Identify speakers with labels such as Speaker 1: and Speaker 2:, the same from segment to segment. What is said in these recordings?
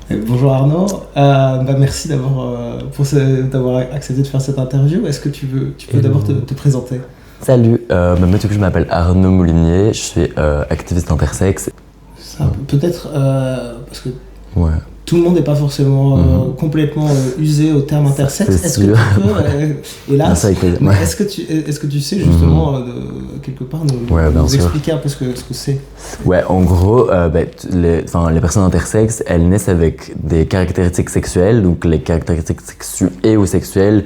Speaker 1: Bonjour Arnaud, merci d'avoir accepté de faire cette interview. Est-ce que tu peux d'abord te présenter?
Speaker 2: Salut, moi du coup je m'appelle Arnaud Moulinier, je suis activiste intersexe.
Speaker 1: Peut-être parce que
Speaker 2: Ouais.
Speaker 1: tout le monde n'est pas forcément complètement usé au terme intersexe.
Speaker 2: Est-ce que tu
Speaker 1: peux, hélas, est-ce que tu sais justement quelque part nous expliquer un peu ce que c'est?
Speaker 2: Ouais, en gros, les personnes intersexes, elles naissent avec des caractéristiques sexuelles, donc les caractéristiques sexuées ou sexuelles.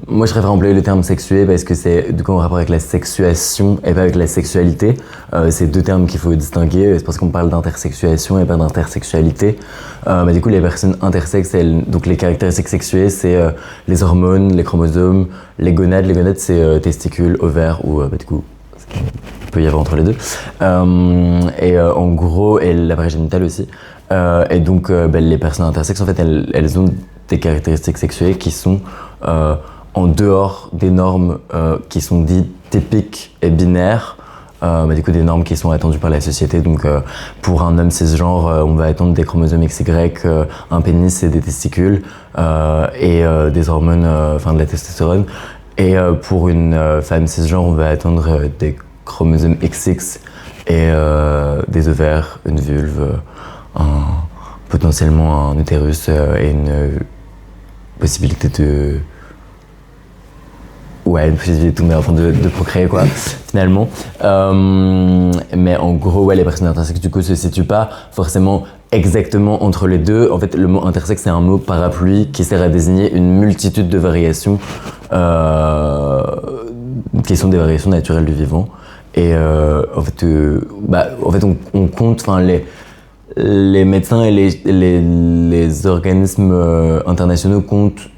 Speaker 2: Moi, je préfère employer le terme sexué parce que c'est du coup en rapport avec la sexuation et pas avec la sexualité. C'est deux termes qu'il faut distinguer. C'est parce qu'on parle d'intersexuation et pas d'intersexualité. Du coup, les personnes intersexes, donc les caractéristiques sexuées, c'est les hormones, les chromosomes, les gonades. Les gonades, c'est testicules, ovaires ou du coup, il peut y avoir entre les deux. En gros, et l'appareil génital aussi. Les personnes intersexes, en fait, elles ont des caractéristiques sexuées qui sont en dehors des normes qui sont dites typiques et binaires, du coup des normes qui sont attendues par la société. Donc pour un homme cisgenre, on va attendre des chromosomes XY, un pénis et des testicules et des hormones, de la testostérone. Et pour une femme cisgenre, on va attendre des chromosomes XX et des ovaires, une vulve, potentiellement un utérus et une possibilité de procréer quoi, finalement. Mais en gros, les personnes intersexes du coup se situent pas forcément exactement entre les deux. En fait, le mot intersexe c'est un mot parapluie qui sert à désigner une multitude de variations qui sont des variations naturelles du vivant. Et on compte, les médecins et les organismes internationaux comptent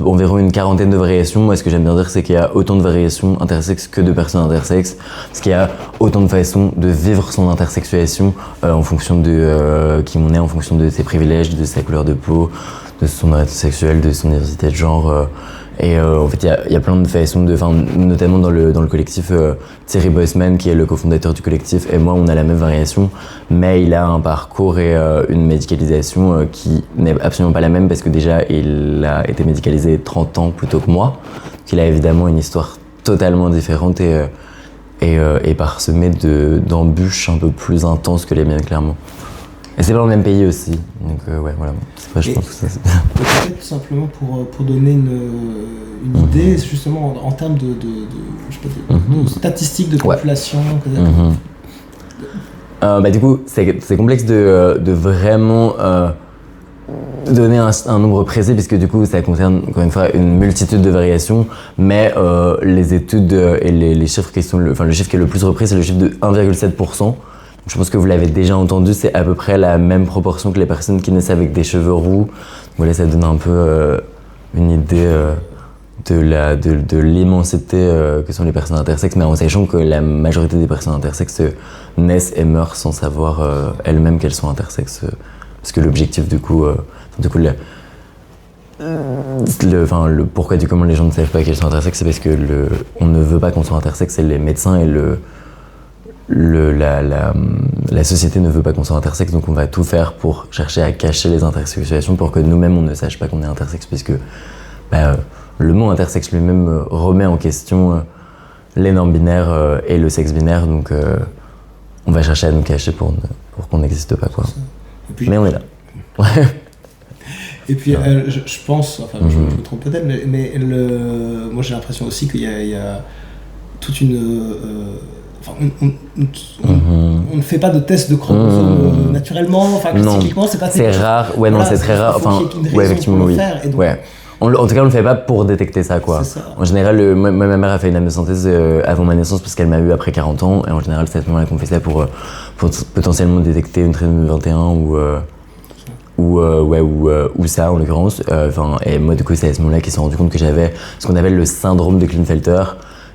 Speaker 2: environ une quarantaine de variations. Moi, ce que j'aime bien dire, c'est qu'il y a autant de variations intersexes que de personnes intersexes, parce qu'il y a autant de façons de vivre son intersexuation en fonction de qui on est, en fonction de ses privilèges, de sa couleur de peau, de son orientation sexuelle, de son identité de genre. En fait, il y a plein de façons notamment dans le collectif, Thierry Boisman, qui est le cofondateur du collectif, et moi, on a la même variation, mais il a un parcours et une médicalisation qui n'est absolument pas la même, parce que déjà, il a été médicalisé 30 ans plus tôt que moi. Donc, il a évidemment une histoire totalement différente et parsemée d'embûches un peu plus intenses que les miennes, clairement. Et c'est pas dans le même pays aussi, donc voilà. Je pense que ça c'est...
Speaker 1: Peut-être tout simplement pour donner une idée, justement en termes de statistiques de population.
Speaker 2: Du coup, c'est complexe de vraiment donner un nombre précis, puisque du coup ça concerne encore une fois une multitude de variations, mais les études et les chiffres qui sont le chiffre qui est le plus repris, c'est le chiffre de 1,7%. Je pense que vous l'avez déjà entendu, c'est à peu près la même proportion que les personnes qui naissent avec des cheveux roux. Voilà, ça donne un peu une idée de l'immensité que sont les personnes intersexes, mais en sachant que la majorité des personnes intersexes naissent et meurent sans savoir elles-mêmes qu'elles sont intersexes. Parce que l'objectif le pourquoi du comment les gens ne savent pas qu'elles sont intersexes, c'est parce que on ne veut pas qu'on soit intersexe, et les médecins et la société ne veut pas qu'on soit intersexe, donc on va tout faire pour chercher à cacher les intersexuations pour que nous-mêmes on ne sache pas qu'on est intersexe, puisque le mot intersexe lui-même remet en question les normes binaires et le sexe binaire, donc on va chercher à nous cacher pour qu'on n'existe pas, quoi. Mais on est là.
Speaker 1: Et puis je pense, je me trompe peut-être, mais moi j'ai l'impression aussi qu'il y a toute une... on ne fait pas de test de chromosomes naturellement, typiquement c'est pas...
Speaker 2: C'est rare, c'est très rare. Effectivement, oui. En tout cas, on le fait pas pour détecter ça, quoi. En général, ma mère a fait une amniosynthèse avant ma naissance parce qu'elle m'a eu après 40 ans, et en général, c'est à ce moment-là qu'on fait ça pour potentiellement détecter une trisomie 21 ou ça en l'occurrence. Et moi, du coup, c'est à ce moment-là qu'ils se sont rendus compte que j'avais ce qu'on appelle le syndrome de Klinefelter,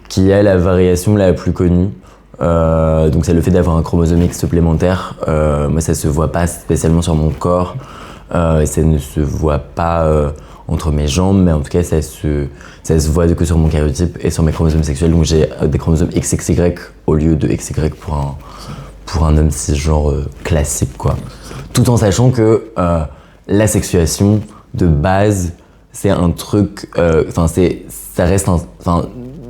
Speaker 2: qui est la variation la plus connue. Donc c'est le fait d'avoir un chromosome X supplémentaire. Moi, ça se voit pas spécialement sur mon corps, et ça ne se voit pas entre mes jambes, mais en tout cas ça se voit du coup sur mon karyotype et sur mes chromosomes sexuels. Donc j'ai des chromosomes XXY au lieu de XY pour un homme cisgenre classique, quoi. Tout en sachant que la sexuation de base, c'est un truc, ça reste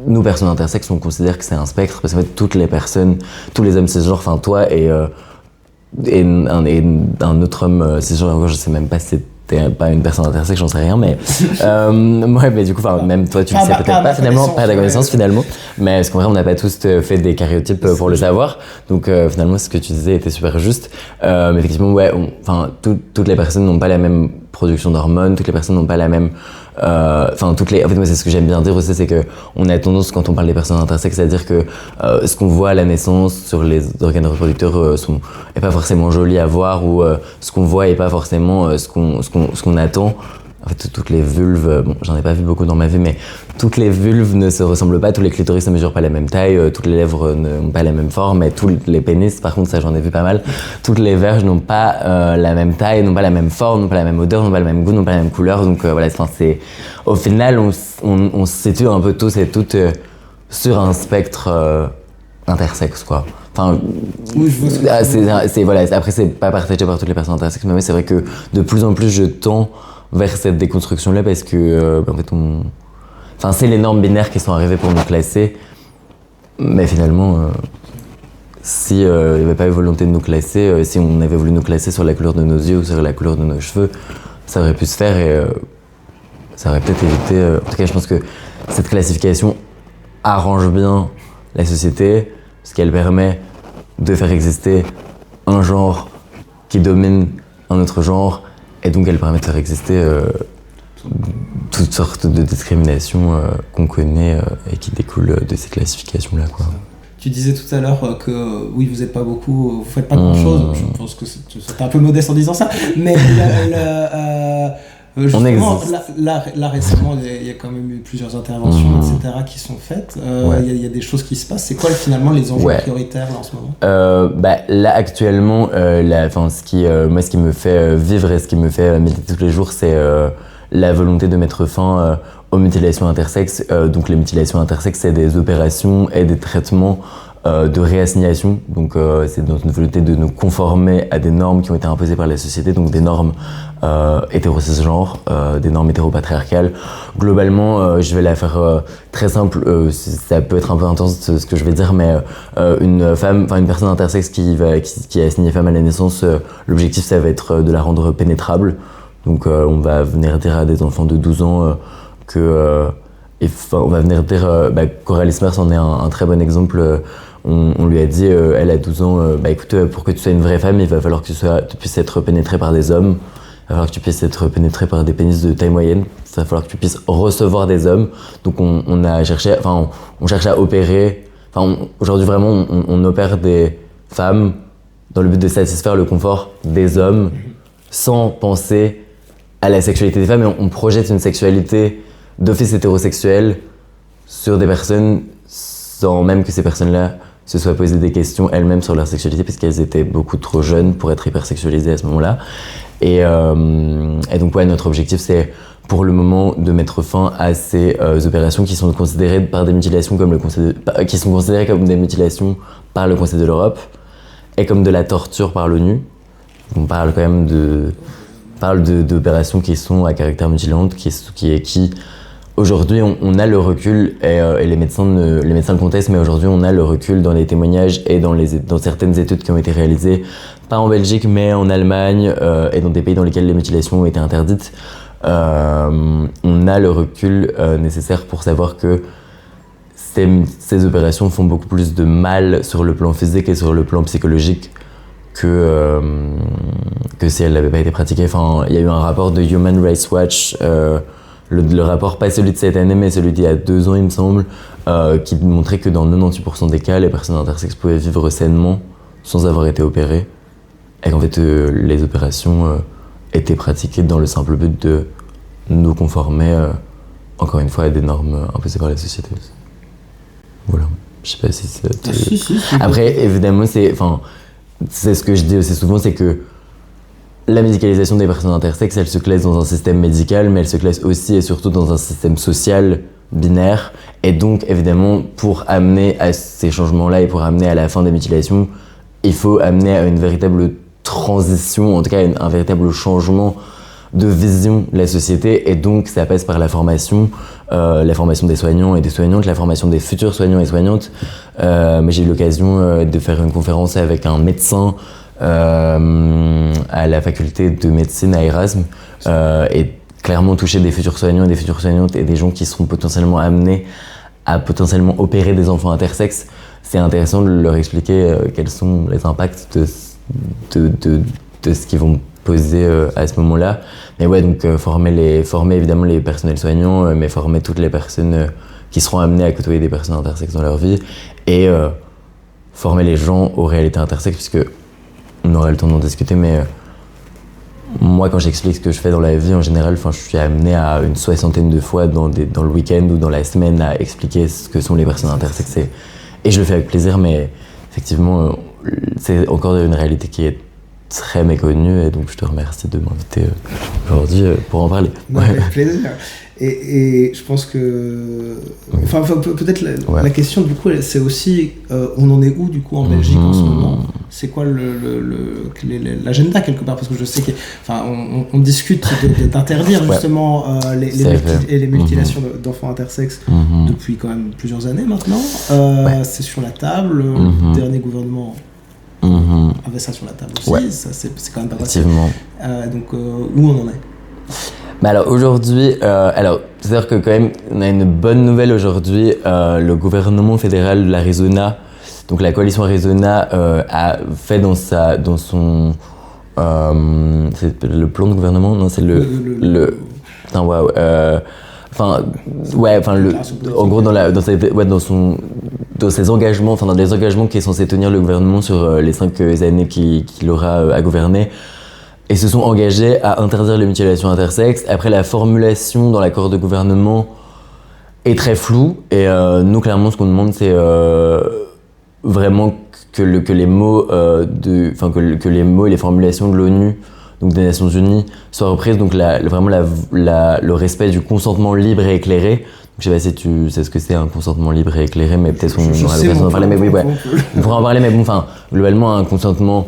Speaker 2: nous personnes intersexes, on considère que c'est un spectre parce que en fait, toutes les personnes, tous les hommes cisgenres, enfin toi et un autre homme cisgenre, je sais même pas si t'es pas une personne intersexe, j'en sais rien, mais ouais, mais du coup, même toi, tu le sais peut-être pas finalement, pas à ta connaissance finalement, mais parce qu'en vrai, on n'a pas tous fait des karyotypes pour le savoir, donc finalement, ce que tu disais était super juste, mais effectivement, ouais, toutes les personnes n'ont pas la même production d'hormones, toutes les personnes n'ont pas la même, en fait, moi, c'est ce que j'aime bien dire aussi, c'est que on a tendance, quand on parle des personnes intersexes, à dire que ce qu'on voit à la naissance sur les organes reproducteurs est pas forcément joli à voir, ou ce qu'on voit est pas forcément ce qu'on attend. En fait, toutes les vulves, bon, j'en ai pas vu beaucoup dans ma vie, mais toutes les vulves ne se ressemblent pas, tous les clitoris ne mesurent pas la même taille, toutes les lèvres n'ont pas la même forme, et tous les pénis, par contre, ça j'en ai vu pas mal, toutes les verges n'ont pas la même taille, n'ont pas la même forme, n'ont pas la même odeur, n'ont pas le même goût, n'ont pas la même couleur, donc voilà, au final, on se situe un peu tous et toutes sur un spectre intersexe, quoi. Enfin,
Speaker 1: oui, je vois
Speaker 2: voilà, après c'est pas partagé par toutes les personnes intersexes, mais oui, c'est vrai que de plus en plus je tends vers cette déconstruction-là parce que en fait c'est les normes binaires qui sont arrivées pour nous classer, mais finalement si il n'y avait pas eu volonté de nous classer, si on avait voulu nous classer sur la couleur de nos yeux ou sur la couleur de nos cheveux, ça aurait pu se faire et ça aurait peut-être évité. En tout cas, je pense que cette classification arrange bien la société parce qu'elle permet de faire exister un genre qui domine un autre genre, et donc elle permet de faire exister toutes sortes de discriminations qu'on connaît et qui découlent de ces classifications-là, quoi.
Speaker 1: Tu disais tout à l'heure que oui, vous n'êtes pas beaucoup, vous faites pas grand-chose. Je pense que c'est un peu modeste en disant ça, mais justement, là récemment, il y a quand même eu plusieurs interventions, etc., qui sont faites. Il y a des choses qui se passent. C'est quoi finalement les enjeux prioritaires là, en ce moment?
Speaker 2: Là actuellement, ce qui me fait vivre et ce qui me fait méditer tous les jours, c'est la volonté de mettre fin aux mutilations intersexes. Donc les mutilations intersexes, c'est des opérations et des traitements de réassignation. Donc c'est dans une volonté de nous conformer à des normes qui ont été imposées par la société, donc des normes hétéro-cisgenres, des normes hétéropatriarcales. Globalement, je vais la faire très simple, ça peut être un peu intense ce que je vais dire, mais une personne intersexe qui est assignée femme à la naissance, l'objectif ça va être de la rendre pénétrable. Donc on va venir dire à des enfants de 12 ans on va venir dire, Coralie Smers en est un très bon exemple. On lui a dit, elle a 12 ans, écoute, pour que tu sois une vraie femme, il va falloir que tu puisses être pénétrée par des hommes, il va falloir que tu puisses être pénétrée par des pénis de taille moyenne, il va falloir que tu puisses recevoir des hommes. Donc on cherche à opérer, aujourd'hui vraiment on opère des femmes dans le but de satisfaire le confort des hommes sans penser à la sexualité des femmes, et on projette une sexualité d'office hétérosexuel sur des personnes sans même que ces personnes-là se soient posées des questions elles-mêmes sur leur sexualité, puisqu'elles étaient beaucoup trop jeunes pour être hypersexualisées à ce moment-là. Et donc notre objectif c'est pour le moment de mettre fin à ces opérations qui sont considérées par des mutilations qui sont considérées comme des mutilations par le Conseil de l'Europe et comme de la torture par l'ONU. On parle quand même d'opérations qui sont à caractère mutilant, qui aujourd'hui on a le recul et les médecins le contestent, mais aujourd'hui on a le recul dans les témoignages et dans certaines études qui ont été réalisées, pas en Belgique mais en Allemagne et dans des pays dans lesquels les mutilations ont été interdites. On a le recul nécessaire pour savoir que ces opérations font beaucoup plus de mal sur le plan physique et sur le plan psychologique que si elles n'avaient pas été pratiquées. Il y a eu un rapport de Human Rights Watch, le rapport, pas celui de cette année, mais celui d'il y a 2 ans, il me semble, qui montrait que dans 98% des cas, les personnes intersexes pouvaient vivre sainement sans avoir été opérées, et qu'en fait, les opérations étaient pratiquées dans le simple but de nous conformer, encore une fois, à des normes imposées par la société. Voilà. Je sais pas si c'est...
Speaker 1: Si.
Speaker 2: Après, évidemment, c'est ce que je dis aussi souvent, c'est que la médicalisation des personnes intersexes, elle se classe dans un système médical, mais elle se classe aussi et surtout dans un système social binaire. Et donc, évidemment, pour amener à ces changements-là et pour amener à la fin des mutilations, il faut amener à une véritable transition, en tout cas un véritable changement de vision de la société, et donc ça passe par la formation des soignants et des soignantes, la formation des futurs soignants et soignantes. Mais j'ai eu l'occasion de faire une conférence avec un médecin à la faculté de médecine à Erasme, et clairement toucher des futurs soignants et des futures soignantes et des gens qui seront potentiellement amenés à potentiellement opérer des enfants intersexes. C'est intéressant de leur expliquer quels sont les impacts de ce qu'ils vont poser à ce moment-là. Mais ouais, donc former évidemment les personnels soignants, mais former toutes les personnes qui seront amenées à côtoyer des personnes intersexes dans leur vie, et former les gens aux réalités intersexes, puisque on aura le temps d'en discuter, mais moi, quand j'explique ce que je fais dans la vie en général, je suis amené à une 60aine de fois dans le week-end ou dans la semaine à expliquer ce que sont les personnes intersexes, et je le fais avec plaisir, mais effectivement, c'est encore une réalité qui est très méconnue, et donc je te remercie de m'inviter aujourd'hui pour en parler.
Speaker 1: Non, avec plaisir. Et je pense que... Enfin, peut-être la question, du coup, c'est aussi, on en est où, du coup, en Belgique en ce moment? C'est quoi l'agenda, quelque part? Parce que je sais qu'on discute d'interdire, justement, les mutilations d'enfants intersexes depuis quand même plusieurs années, maintenant. C'est sur la table. Le dernier gouvernement avait ça sur la table aussi. Ça, c'est quand même pas facile. Donc, où on en est?
Speaker 2: Bah alors aujourd'hui, c'est-à-dire que quand même, on a une bonne nouvelle aujourd'hui. Le gouvernement fédéral de l'Arizona, donc la coalition Arizona, a fait dans son, c'est le plan de gouvernement, non, c'est en gros dans ses engagements, dans les engagements qui est censé tenir le gouvernement sur les 5 années qu'il aura à gouverner. Et se sont engagés à interdire les mutilations intersexes. Après, la formulation dans l'accord de gouvernement est très floue. Et nous, clairement, ce qu'on demande, c'est vraiment que les mots que les mots et les formulations de l'ONU, donc des Nations Unies, soient reprises. Donc vraiment le respect du consentement libre et éclairé. Donc, je sais pas si tu sais ce que c'est un consentement libre et éclairé, mais peut-être on aura l'occasion d'en parler. Mais oui, ouais, on pourra en parler. Mais bon, globalement, un consentement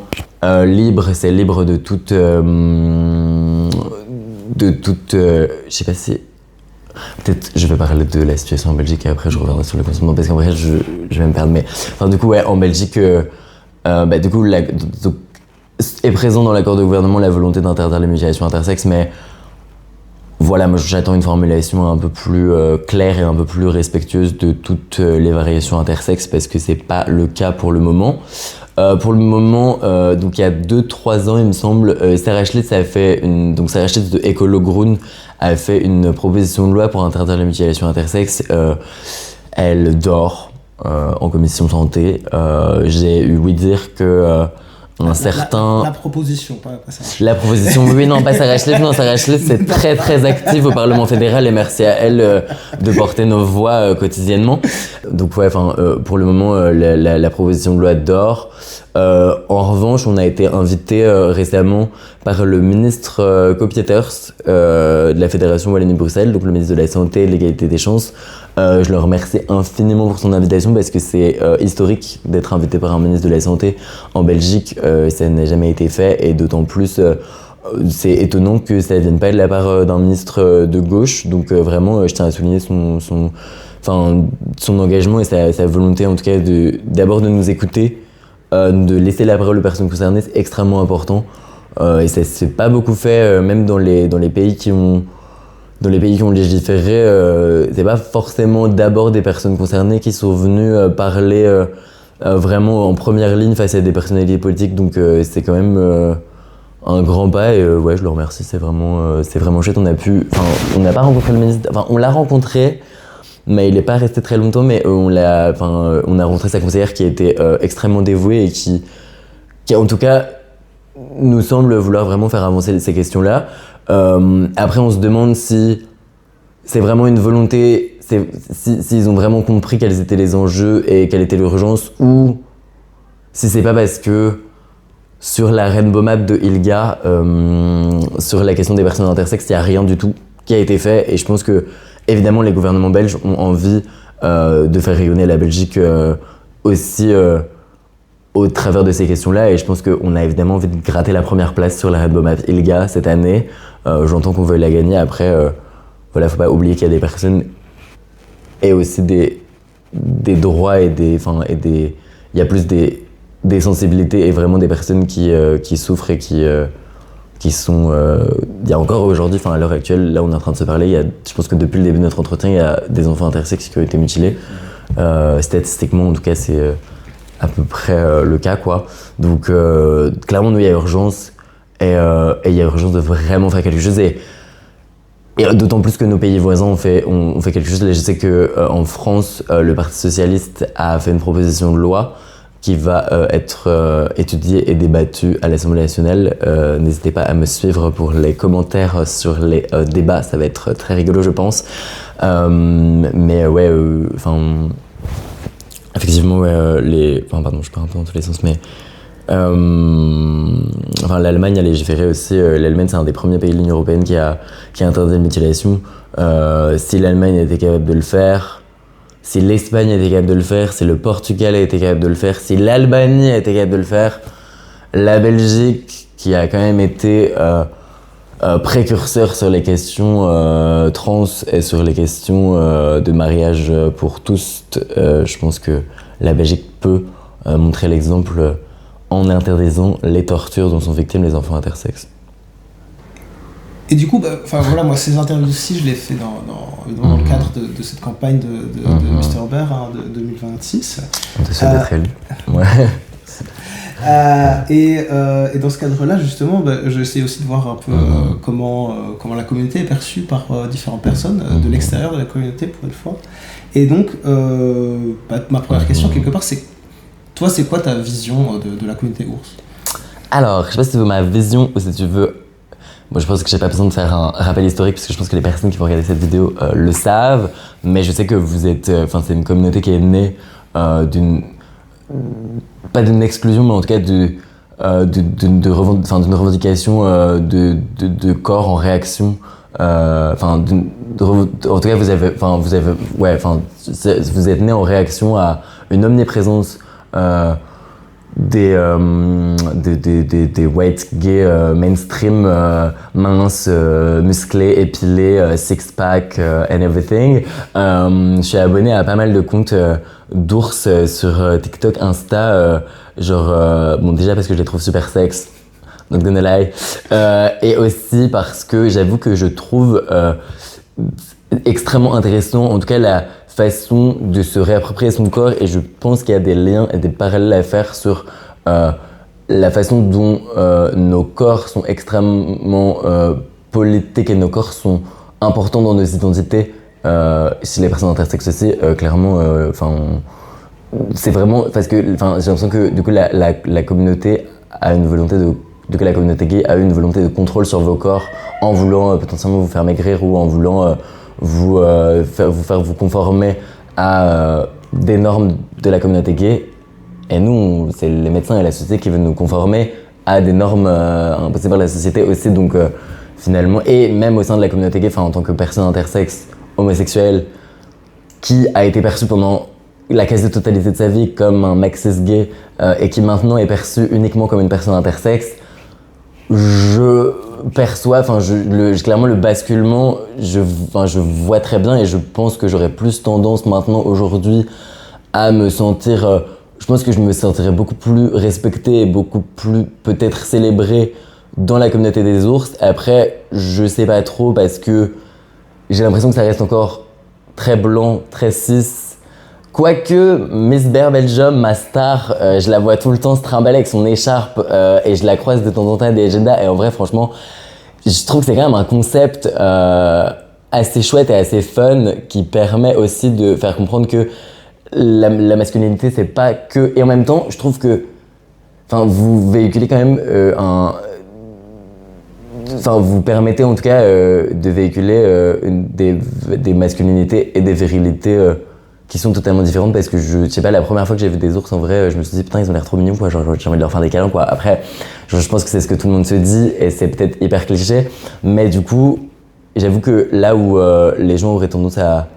Speaker 2: libre, c'est libre de toute, je sais pas si, peut-être je vais parler de la situation en Belgique et après je reviendrai sur le consentement parce qu'en vrai je vais me perdre, mais du coup ouais, en Belgique, du coup est présent dans l'accord de gouvernement la volonté d'interdire les mutilations intersexes, mais voilà, moi j'attends une formulation un peu plus claire et un peu plus respectueuse de toutes les variations intersexes parce que c'est pas le cas pour le moment. Pour le moment, donc il y a 2-3 ans, il me semble, Sarah Schlitz de Ecolo Groen a fait une proposition de loi pour interdire les mutilations intersexes. Elle dort en commission santé. J'ai eu ouï dire que
Speaker 1: la proposition, pas ça.
Speaker 2: La proposition, oui, non, pas Sarah Schlitz. Non, Sarah Schlitz, c'est très très active au Parlement fédéral et merci à elle de porter nos voix quotidiennement. Donc ouais, pour le moment, la proposition de loi dort. En revanche, on a été invité récemment par le ministre Kopieters de la Fédération Wallonie-Bruxelles, donc le ministre de la Santé et de l'Égalité des chances. Je le remercie infiniment pour son invitation parce que c'est historique d'être invité par un ministre de la Santé en Belgique. Ça n'a jamais été fait et d'autant plus c'est étonnant que ça ne vienne pas de la part d'un ministre de gauche. Donc vraiment, je tiens à souligner son engagement et sa volonté en tout cas d'abord de nous écouter, de laisser la parole aux personnes concernées, c'est extrêmement important. Et ça s'est pas beaucoup fait, même dans les pays qui ont légiféré, c'est pas forcément d'abord des personnes concernées qui sont venues parler vraiment en première ligne face à des personnalités politiques, donc c'est quand même un grand pas et ouais, je le remercie, c'est vraiment chouette. On n'a pas rencontré le ministre, on l'a rencontré, mais il n'est pas resté très longtemps, mais on a rencontré sa conseillère qui a été extrêmement dévouée et qui en tout cas nous semble vouloir vraiment faire avancer ces questions-là. Après, on se demande si c'est vraiment une volonté, s'ils ont vraiment compris quels étaient les enjeux et quelle était l'urgence, ou si c'est pas parce que sur la Rainbow Map de ILGA, sur la question des personnes intersexes, il n'y a rien du tout qui a été fait. Et je pense que, évidemment, les gouvernements belges ont envie de faire rayonner la Belgique aussi au travers de ces questions-là, et je pense qu'on a évidemment envie de gratter la première place sur la Rainbow Map ILGA cette année. J'entends qu'on veuille la gagner. Après, voilà, faut pas oublier qu'il y a des personnes et aussi des droits et il y a plus des sensibilités et vraiment des personnes qui souffrent et qui sont. Il y a encore aujourd'hui, à l'heure actuelle, là on est en train de se parler, je pense que depuis le début de notre entretien, il y a des enfants intersexes qui ont été mutilés. Statistiquement, en tout cas, c'est à peu près le cas, quoi. Donc, clairement, nous, il y a urgence et il y a urgence de vraiment faire quelque chose. Et d'autant plus que nos pays voisins ont fait quelque chose. Là, je sais qu'en France, le Parti socialiste a fait une proposition de loi qui va être étudiée et débattue à l'Assemblée nationale. N'hésitez pas à me suivre pour les commentaires sur les débats, ça va être très rigolo, je pense. Mais ouais, effectivement, ouais, pardon, je pars un peu dans tous les sens, mais l'Allemagne a légiféré aussi. L'Allemagne, c'est un des premiers pays de l'Union européenne qui a interdit la mutilation. Si l'Allemagne était capable de le faire, si l'Espagne était capable de le faire, si le Portugal était capable de le faire, si l'Albanie était capable de le faire, la Belgique, qui a quand même été précurseur sur les questions trans et sur les questions de mariage pour tous, je pense que la Belgique peut montrer l'exemple en interdisant les tortures dont sont victimes les enfants intersexes.
Speaker 1: Et du coup, moi ces interviews-ci, je les fais dans le cadre de cette campagne de Mr Bear de 2026.
Speaker 2: On te souhaite d'être élu. Ouais.
Speaker 1: Et dans ce cadre-là, justement, j'essaie aussi de voir un peu comment la communauté est perçue par différentes personnes de l'extérieur de la communauté, pour une fois. Et donc, ma première question, quelque part, c'est toi, c'est quoi ta vision de la communauté ours ?
Speaker 2: Alors, je sais pas si tu veux ma vision ou si tu veux... Moi, je pense que j'ai pas besoin de faire un rappel historique parce que je pense que les personnes qui vont regarder cette vidéo le savent, mais je sais que vous êtes... c'est une communauté qui est née d'une... Pas d'une exclusion, mais en tout cas d'une revendication de corps en réaction. En tout cas, vous êtes né en réaction à une omniprésence des white gays mainstream, minces, musclés, épilés, six-pack and everything. Je suis abonné à pas mal de comptes d'ours sur TikTok, Insta, déjà parce que je les trouve super sex, not gonna lie, et aussi parce que j'avoue que je trouve extrêmement intéressant, en tout cas la façon de se réapproprier son corps, et je pense qu'il y a des liens et des parallèles à faire sur la façon dont nos corps sont extrêmement politiques et nos corps sont importants dans nos identités. Chez les personnes intersexes aussi, clairement, c'est vraiment parce que j'ai l'impression que du coup la communauté a une volonté la communauté gay a eu une volonté de contrôle sur vos corps en voulant potentiellement vous faire maigrir ou en voulant vous conformer à des normes de la communauté gay. Et nous, c'est les médecins et la société qui veulent nous conformer à des normes imposées par la société aussi. Donc finalement, et même au sein de la communauté gay, en tant que personne intersexe, homosexuel, qui a été perçu pendant la quasi-totalité de sa vie comme un mec cis gay et qui maintenant est perçu uniquement comme une personne intersexe, je perçois, clairement le basculement, je vois très bien, et je pense que j'aurais plus tendance maintenant aujourd'hui à me sentir, je pense que je me sentirais beaucoup plus respecté et beaucoup plus peut-être célébré dans la communauté des ours. Après, je sais pas trop parce que j'ai l'impression que ça reste encore très blanc, très cis. Quoique, Miss Bear Belgium, ma star, je la vois tout le temps se trimballer avec son écharpe et je la croise de temps en temps à des agendas. Et en vrai, franchement, je trouve que c'est quand même un concept assez chouette et assez fun qui permet aussi de faire comprendre que la masculinité, c'est pas que... Et en même temps, je trouve que vous véhiculez quand même vous permettez en tout cas de véhiculer des masculinités et des virilités qui sont totalement différentes, parce que je sais pas, la première fois que j'ai vu des ours en vrai, je me suis dit putain, ils ont l'air trop mignons, quoi, genre j'ai envie de leur faire des câlins, quoi. Après, je pense que c'est ce que tout le monde se dit et c'est peut-être hyper cliché, mais du coup, j'avoue que là où les gens auraient tendance à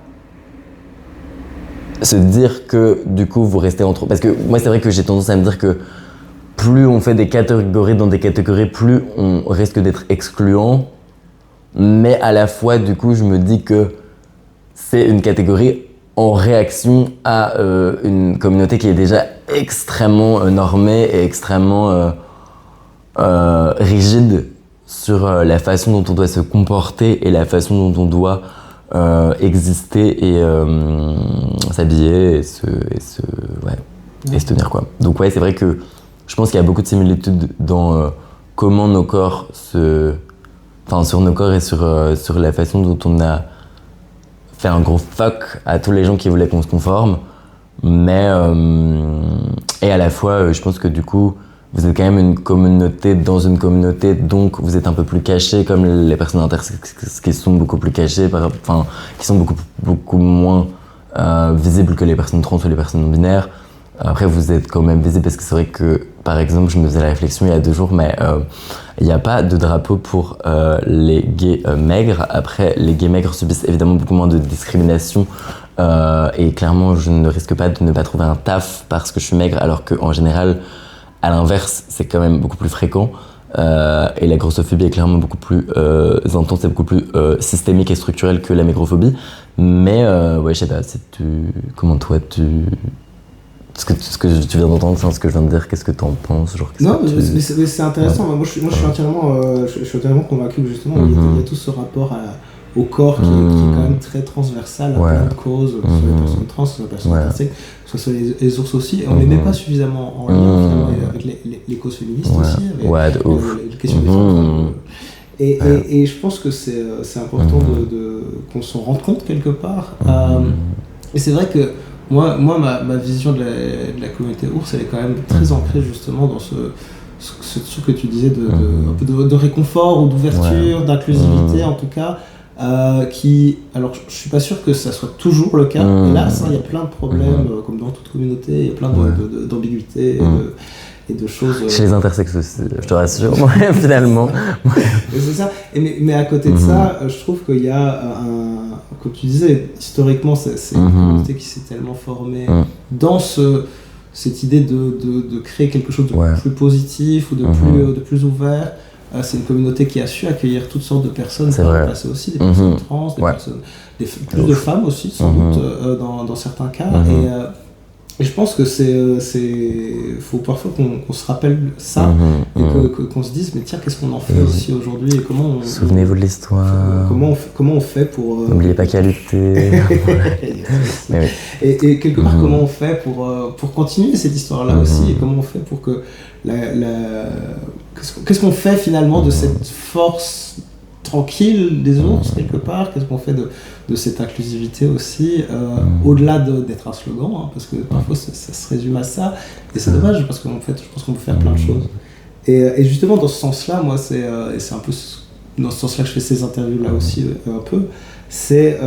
Speaker 2: se dire que du coup vous restez entre... Parce que moi c'est vrai que j'ai tendance à me dire que plus on fait des catégories dans des catégories, plus on risque d'être excluant. mais à la fois, du coup, je me dis que c'est une catégorie en réaction à une communauté qui est déjà extrêmement normée et extrêmement rigide sur la façon dont on doit se comporter et la façon dont on doit exister et s'habiller et se tenir, quoi. Donc ouais, c'est vrai que je pense qu'il y a beaucoup de similitudes dans comment nos corps sur nos corps et sur la façon dont on a fait un gros fuck à tous les gens qui voulaient qu'on se conforme, mais et à la fois je pense que du coup vous êtes quand même une communauté dans une communauté, donc vous êtes un peu plus cachés, comme les personnes intersexes qui sont beaucoup plus cachées, qui sont beaucoup moins visibles que les personnes trans ou les personnes non binaires. Après, vous êtes quand même visible parce que c'est vrai que, par exemple, je me faisais la réflexion il y a 2 jours, mais il n'y a pas de drapeau pour les gays maigres. Après, les gays maigres subissent évidemment beaucoup moins de discrimination et clairement, je ne risque pas de ne pas trouver un taf parce que je suis maigre, alors qu'en général, à l'inverse, c'est quand même beaucoup plus fréquent. Et la grossophobie est clairement beaucoup plus intense et beaucoup plus systémique et structurelle que la maigrophobie. Mais ouais, je sais pas, comment toi ce que tu viens d'entendre, c'est ce que je viens de dire, qu'est-ce que t'en penses, genre,
Speaker 1: Non, mais c'est intéressant. Ouais. Moi, je suis entièrement convaincu que justement, il y a tout ce rapport au corps qui est quand même très transversal à plein de causes, que ce soit les personnes trans, que ce soit les personnes intersexes, que ce soit les ours aussi. Et on les met pas suffisamment en lien finalement, avec les causes féministes aussi, avec les questions des femmes. Et je pense que c'est important qu'on s'en rende compte quelque part. Et c'est vrai que moi ma vision de la communauté ours, elle est quand même très ancrée justement dans ce truc que tu disais un peu de réconfort ou d'ouverture, d'inclusivité en tout cas, alors je suis pas sûr que ça soit toujours le cas, hélas, il y a plein de problèmes, comme dans toute communauté, il y a plein d'ambiguïtés et de choses...
Speaker 2: Chez les intersexes aussi, je te rassure, finalement.
Speaker 1: C'est ça, mais à côté de ça, je trouve qu'il y a comme tu disais, historiquement, c'est une communauté qui s'est tellement formée dans cette idée de créer quelque chose de plus positif ou de plus ouvert. C'est une communauté qui a su accueillir toutes sortes de personnes, passer aussi des personnes trans, plus de femmes aussi, sans doute, dans certains cas. Et je pense que faut parfois qu'on se rappelle ça et qu'on se dise, mais tiens, qu'est-ce qu'on en fait aussi aujourd'hui et comment
Speaker 2: souvenez-vous de l'histoire.
Speaker 1: Comment on fait pour...
Speaker 2: N'oubliez pas qu'il y a lutté.
Speaker 1: Et quelque part, comment on fait pour continuer cette histoire-là aussi, et comment on fait pour que qu'est-ce qu'on fait finalement de cette force tranquille des ours quelque part, qu'est-ce qu'on fait de cette inclusivité aussi, au-delà d'être un slogan, parce que parfois ça se résume à ça, et c'est dommage parce qu'en fait je pense qu'on peut faire plein de choses. Et justement dans ce sens-là, moi c'est un peu dans ce sens-là que je fais ces interviews-là aussi un peu, c'est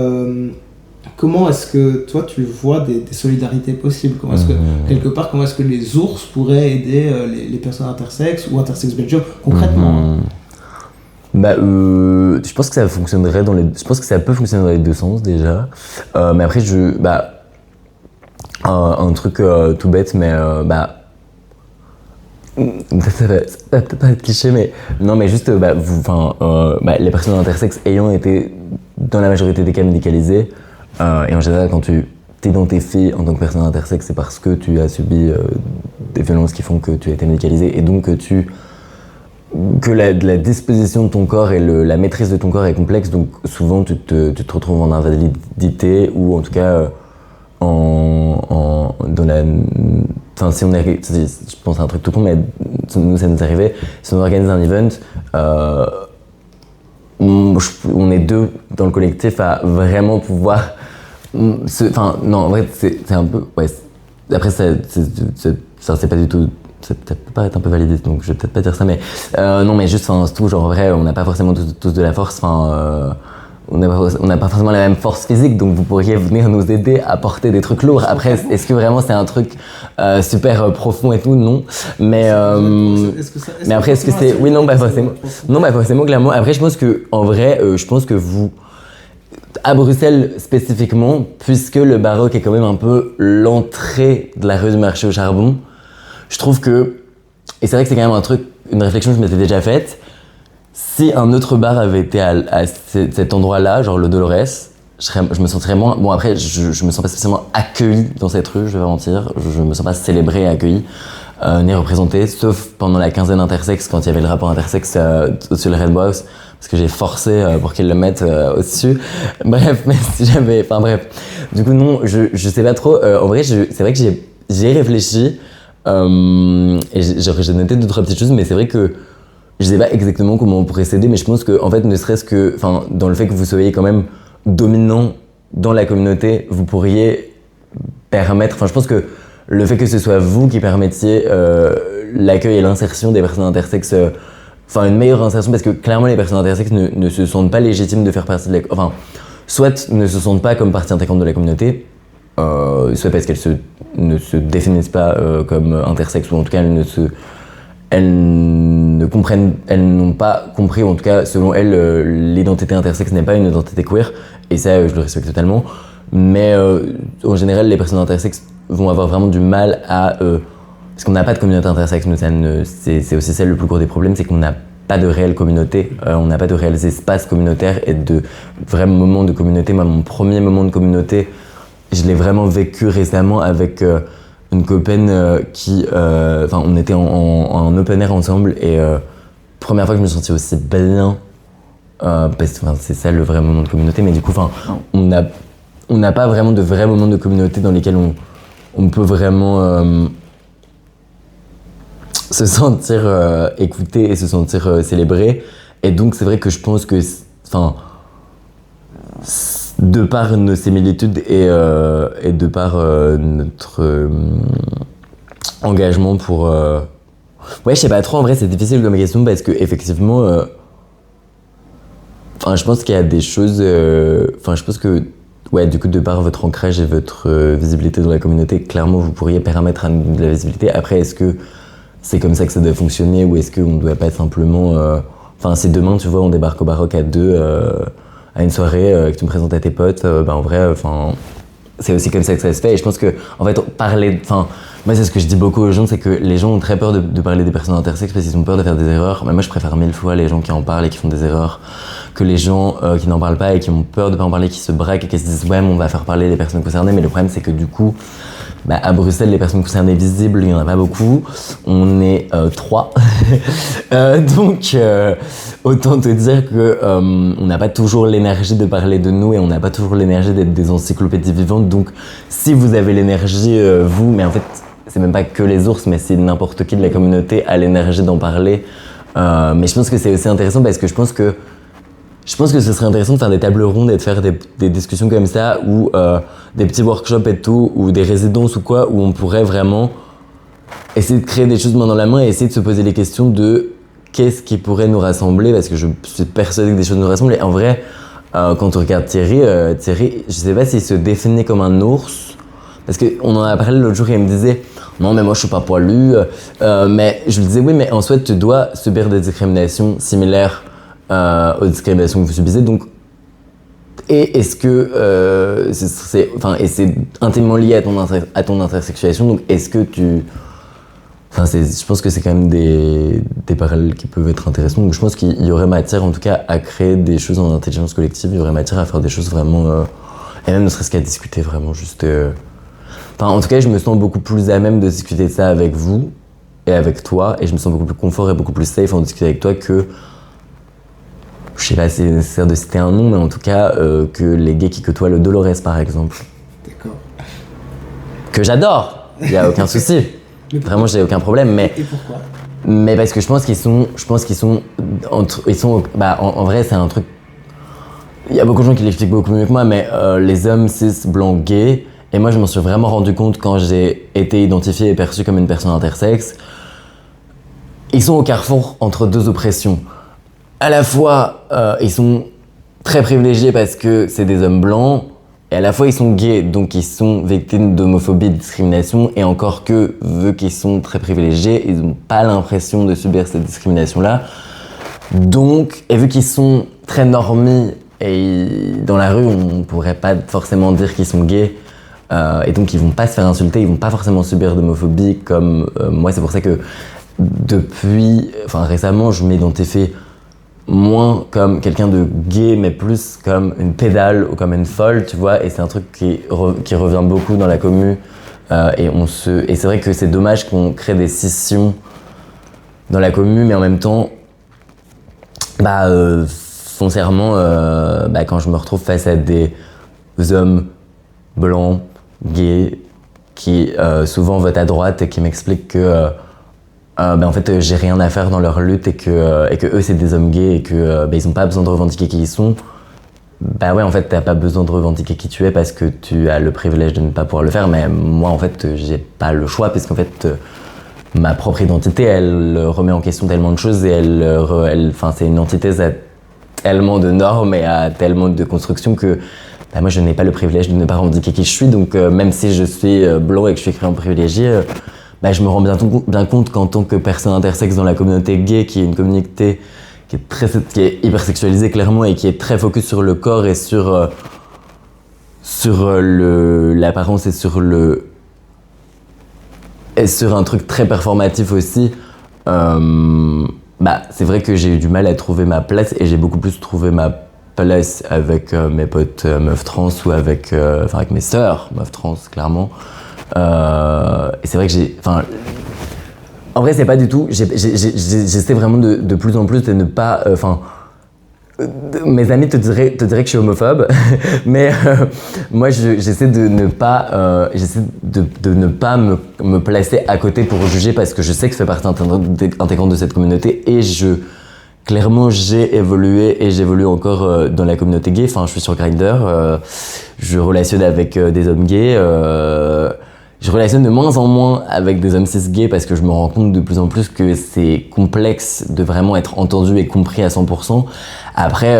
Speaker 1: comment est-ce que toi tu vois des solidarités possibles, comment est-ce que quelque part, comment est-ce que les ours pourraient aider les personnes intersexes ou intersexes belgium concrètement?
Speaker 2: Je pense que ça fonctionnerait je pense que ça peut fonctionner dans les 2 sens déjà, mais après un truc tout bête, mais ça va peut-être pas être cliché, mais non, mais juste les personnes intersexes ayant été dans la majorité des cas médicalisées, et en général quand tu t'identifies en tant que personne intersexe, c'est parce que tu as subi des violences qui font que tu as été médicalisé, et donc que la disposition de ton corps et la maîtrise de ton corps est complexe, donc souvent tu te retrouves en invalidité, ou en tout cas si on arrive, je pense à un truc tout con, mais nous ça nous arrivait, si on organise un event, on est 2 dans le collectif à vraiment pouvoir non, en vrai c'est un peu, après ça c'est pas du tout, ça peut peut-être paraître un peu validé, donc je vais peut-être pas dire ça, mais non, mais juste, c'est tout, genre, en vrai, on n'a pas forcément tous de la force, on n'a pas forcément la même force physique, donc vous pourriez venir nous aider à porter des trucs lourds. Après, est-ce que vraiment c'est un truc super profond et tout? Non, mais mais après, est-ce que c'est... Oui, non, pas forcément. Non, pas forcément, clairement. Après, je pense que, en vrai, je pense que à Bruxelles spécifiquement, puisque le Baroque est quand même un peu l'entrée de la rue du marché au charbon, je trouve que, et c'est vrai que c'est quand même une réflexion que je m'étais déjà faite, si un autre bar avait été à cet endroit-là, genre le Dolores, je me sentirais moins... Bon, après, je me sens pas spécialement accueilli dans cette rue, je vais pas mentir. Je me sens pas célébré et accueilli, ni représenté, sauf pendant la quinzaine intersexes, quand il y avait le rapport intersexe au-dessus de Red Box, parce que j'ai forcé pour qu'ils le mettent au-dessus. Bref, mais si j'avais... Enfin bref. Du coup, non, je sais pas trop. En vrai, c'est vrai que j'ai réfléchi, et j'ai noté 2-3 petites choses, mais c'est vrai que je sais pas exactement comment on pourrait s'aider, mais je pense que, en fait, ne serait-ce que... Enfin, dans le fait que vous soyez quand même dominant dans la communauté, vous pourriez permettre... Enfin, je pense que le fait que ce soit vous qui permettiez l'accueil et l'insertion des personnes intersexes, enfin une meilleure insertion, parce que clairement les personnes intersexes ne se sentent pas légitimes de faire partie de la... Enfin, soit ne se sentent pas comme partie intégrante de la communauté, soit parce qu'elles ne se définissent pas comme intersexes, ou en tout cas elles n'ont pas compris, ou en tout cas selon elles, l'identité intersexe n'est pas une identité queer, et ça je le respecte totalement, mais en général les personnes intersexes vont avoir vraiment du mal à... parce qu'on n'a pas de communauté intersexe, c'est aussi ça le plus gros des problèmes, c'est qu'on n'a pas de réelle communauté, on n'a pas de réels espaces communautaires et de vrais moments de communauté. Moi, mon premier moment de communauté, je l'ai vraiment vécu récemment avec une copine qui... Enfin, on était en open air ensemble, et première fois que je me sentais aussi bien, parce que c'est ça le vrai moment de communauté, mais du coup, on n'a pas vraiment de vrais moments de communauté dans lesquels on peut vraiment se sentir écouté et se sentir célébré. Et donc c'est vrai que je pense que, de par nos similitudes et de par notre engagement pour... Ouais, je sais pas trop, en vrai c'est difficile comme question, parce que effectivement, je pense qu'il y a des choses... je pense que ouais, du coup, de par votre ancrage et votre visibilité dans la communauté, clairement, vous pourriez permettre de la visibilité. Après, est-ce que c'est comme ça que ça doit fonctionner, ou est-ce qu'on ne doit pas simplement... si demain, tu vois, on débarque au Baroque à 2, à une soirée, que tu me présentes à tes potes, en vrai, c'est aussi comme ça que ça se fait. Et je pense que, en fait, parler... moi, c'est ce que je dis beaucoup aux gens, c'est que les gens ont très peur de parler des personnes intersexes parce qu'ils ont peur de faire des erreurs. Mais moi, je préfère 1000 fois les gens qui en parlent et qui font des erreurs que les gens qui n'en parlent pas et qui ont peur de pas en parler, qui se braquent et qui se disent « ouais, mais on va faire parler les personnes concernées ». Mais le problème, c'est que du coup, à Bruxelles, les personnes concernées visibles, il n'y en a pas beaucoup. On est 3. Donc, autant te dire qu'on n'a pas toujours l'énergie de parler de nous, et on n'a pas toujours l'énergie d'être des encyclopédies vivantes. Donc, si vous avez l'énergie, vous, mais en fait, c'est même pas que les ours, mais c'est n'importe qui de la communauté a l'énergie d'en parler. Mais je pense que c'est aussi intéressant, parce que je pense que ce serait intéressant de faire des tables rondes et de faire des discussions comme ça, ou des petits workshops et tout, ou des résidences ou quoi, où on pourrait vraiment essayer de créer des choses main dans la main et essayer de se poser les questions de qu'est-ce qui pourrait nous rassembler, parce que je suis persuadé que des choses nous rassemblent. Et en vrai, quand on regarde Thierry, je sais pas s'il se définit comme un ours, parce qu'on en a parlé l'autre jour et il me disait « non mais moi je suis pas poilu », mais je lui disais « oui mais en soi tu dois subir des discriminations similaires aux discriminations que vous subissez, donc et est-ce que c'est intimement lié à ton intersexualisation, donc est-ce que tu... je pense que c'est quand même des parallèles qui peuvent être intéressants, donc je pense qu'il y aurait matière en tout cas à créer des choses en intelligence collective, il y aurait matière à faire des choses vraiment... et même ne serait-ce qu'à discuter vraiment juste... en tout cas, je me sens beaucoup plus à même de discuter de ça avec vous et avec toi, et je me sens beaucoup plus confort et beaucoup plus safe en discuter avec toi que... Je sais pas si c'est nécessaire de citer un nom, mais en tout cas, que les gays qui côtoient le Dolores, par exemple.
Speaker 1: D'accord.
Speaker 2: Que j'adore, il n'y a aucun souci. Vraiment, j'ai aucun problème, mais...
Speaker 1: Et pourquoi ?
Speaker 2: Mais parce que je pense qu'ils sont en vrai, c'est un truc... Il y a beaucoup de gens qui l'expliquent beaucoup mieux que moi, mais les hommes cis, blancs, gays, et moi je m'en suis vraiment rendu compte quand j'ai été identifié et perçu comme une personne intersexe, ils sont au carrefour entre deux oppressions. À la fois, ils sont très privilégiés parce que c'est des hommes blancs, et à la fois ils sont gays, donc ils sont victimes d'homophobie et de discrimination, et encore que, vu qu'ils sont très privilégiés, ils n'ont pas l'impression de subir cette discrimination-là. Donc, et vu qu'ils sont très normés, et dans la rue, on pourrait pas forcément dire qu'ils sont gays, et donc ils vont pas se faire insulter, ils vont pas forcément subir d'homophobie comme moi. C'est pour ça que récemment, je m'identifie moins comme quelqu'un de gay, mais plus comme une pédale ou comme une folle, tu vois. Et c'est un truc qui revient beaucoup dans la commu. Et c'est vrai que c'est dommage qu'on crée des scissions dans la commu, mais en même temps, foncièrement, quand je me retrouve face à des hommes blancs, gays, qui souvent votent à droite et qui m'expliquent que en fait j'ai rien à faire dans leur lutte et que eux c'est des hommes gays et que ils ont pas besoin de revendiquer qui ils sont. Ouais, en fait t'as pas besoin de revendiquer qui tu es parce que tu as le privilège de ne pas pouvoir le faire, mais moi en fait j'ai pas le choix parce qu'en fait ma propre identité elle remet en question tellement de choses et c'est une antithèse à tellement de normes et à tellement de constructions que moi je n'ai pas le privilège de ne pas revendiquer qui je suis, donc même si je suis blanc et que je suis créant privilégié, je me rends bien compte qu'en tant que personne intersexe dans la communauté gay, qui est une communauté qui est hyper sexualisée clairement et qui est très focus sur le corps et sur l'apparence et sur un truc très performatif aussi, c'est vrai que j'ai eu du mal à trouver ma place et j'ai beaucoup plus trouvé ma place avec mes potes meufs trans ou avec mes sœurs meufs trans clairement. Et c'est vrai que en vrai c'est pas du tout, j'essaie vraiment de plus en plus de ne pas, mes amis te diraient que je suis homophobe, mais moi j'essaie de ne pas, me placer à côté pour juger parce que je sais que je fais partie intégrante de cette communauté et clairement j'ai évolué et j'évolue encore dans la communauté gay. Enfin je suis sur Grindr, je relationne avec des hommes gays, je relationne de moins en moins avec des hommes cis gays parce que je me rends compte de plus en plus que c'est complexe de vraiment être entendu et compris à 100%. Après,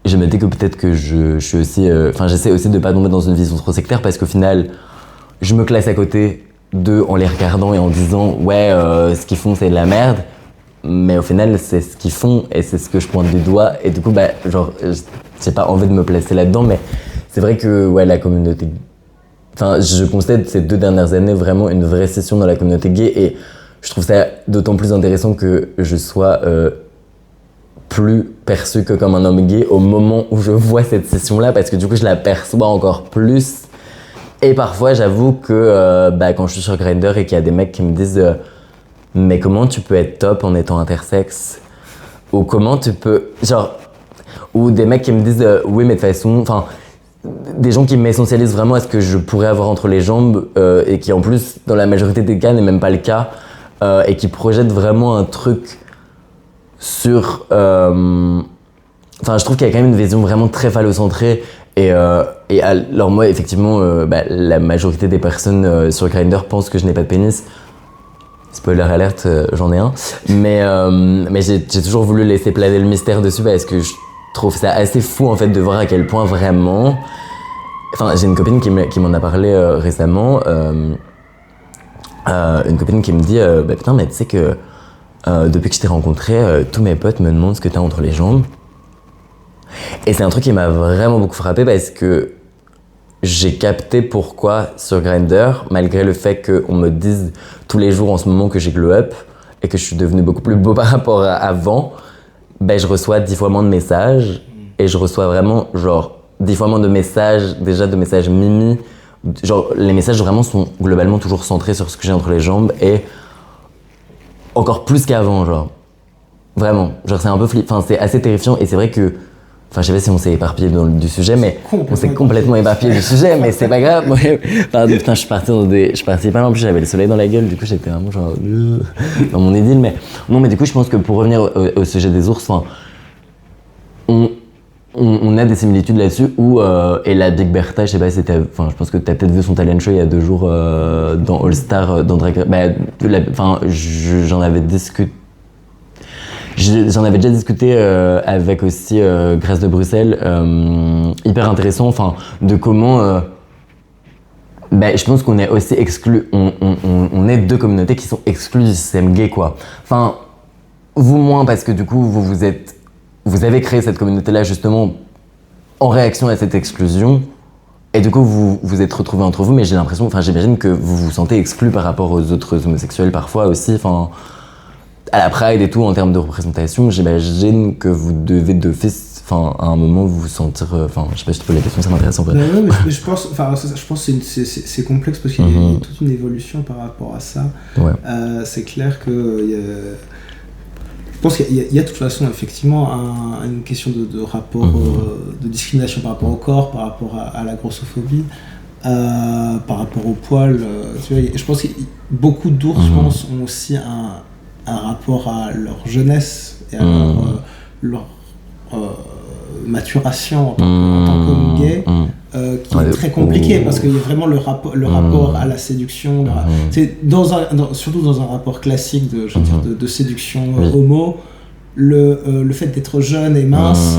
Speaker 2: je me dis que peut-être que je suis aussi... j'essaie aussi de pas tomber dans une vision trop sectaire parce qu'au final, je me classe à côté d'eux en les regardant et en disant « Ouais, ce qu'ils font, c'est de la merde ». Mais au final, c'est ce qu'ils font et c'est ce que je pointe du doigt. Et du coup, j'ai pas envie de me placer là-dedans, mais c'est vrai que la communauté... je constate ces 2 dernières années vraiment une vraie scission dans la communauté gay et je trouve ça d'autant plus intéressant que je sois plus perçu que comme un homme gay au moment où je vois cette scission-là parce que du coup je la perçois encore plus. Et parfois j'avoue que quand je suis sur Grindr et qu'il y a des mecs qui me disent mais comment tu peux être top en étant intersexe, ou comment tu peux... ou des mecs qui me disent oui mais de toute façon... des gens qui m'essentialisent vraiment à ce que je pourrais avoir entre les jambes et qui en plus dans la majorité des cas n'est même pas le cas et qui projettent vraiment un truc sur... je trouve qu'il y a quand même une vision vraiment très phallocentrée et alors moi effectivement la majorité des personnes sur Grindr pensent que je n'ai pas de pénis. Spoiler alerte, j'en ai un. Mais j'ai toujours voulu laisser planer le mystère dessus parce que je trouve ça assez fou en fait de voir à quel point vraiment... j'ai une copine qui m'en a parlé récemment. Une copine qui me dit putain mais tu sais que depuis que je t'ai rencontré, tous mes potes me demandent ce que t'as entre les jambes. Et c'est un truc qui m'a vraiment beaucoup frappé parce que j'ai capté pourquoi sur Grindr, malgré le fait qu'on me dise tous les jours en ce moment que j'ai glow up et que je suis devenu beaucoup plus beau par rapport à avant, je reçois 10 fois moins de messages et je reçois vraiment 10 fois moins de messages, déjà de messages mimi. Les messages vraiment sont globalement toujours centrés sur ce que j'ai entre les jambes et encore plus qu'avant, Vraiment, c'est un peu c'est assez terrifiant et c'est vrai que je sais pas si on s'est éparpillé du sujet, mais on s'est complètement éparpillé du sujet, mais c'est pas grave. Putain, je suis parti pas loin, en plus j'avais le soleil dans la gueule, du coup j'étais vraiment dans mon idylle, mais non, mais du coup je pense que pour revenir au sujet des ours, on a des similitudes là-dessus et la Big Bertha, je sais pas si je pense que t'as peut-être vu son talent show il y a 2 jours dans All Star, dans Drag Race. J'en avais déjà discuté avec aussi Grâce de Bruxelles, hyper intéressant, de comment je pense qu'on est aussi exclus, on est 2 communautés qui sont exclues du système gay, quoi. Vous moins parce que du coup vous avez créé cette communauté-là justement en réaction à cette exclusion et du coup vous vous êtes retrouvés entre vous, mais j'imagine que vous vous sentez exclus par rapport aux autres homosexuels parfois aussi, à la Pride et tout, en termes de représentation, j'imagine que vous devez d'office, à un moment, vous sentir... je sais pas si je te pose la question, ça m'intéresse en vrai.
Speaker 1: Non, mais je pense que c'est complexe parce qu'il y a toute une évolution par rapport à ça.
Speaker 2: Ouais.
Speaker 1: C'est clair que... Je pense qu'il y a de toute façon effectivement une question de rapport, de discrimination par rapport au corps, par rapport à la grossophobie, par rapport au poil. Tu vois, je pense que beaucoup d'ours, je pense, ont aussi un rapport à leur jeunesse et à leur maturation en tant qu'homme gay, qui est très compliqué parce qu'il y a vraiment le rapport à la séduction, c'est surtout dans un rapport classique de séduction homo, le fait d'être jeune et mince,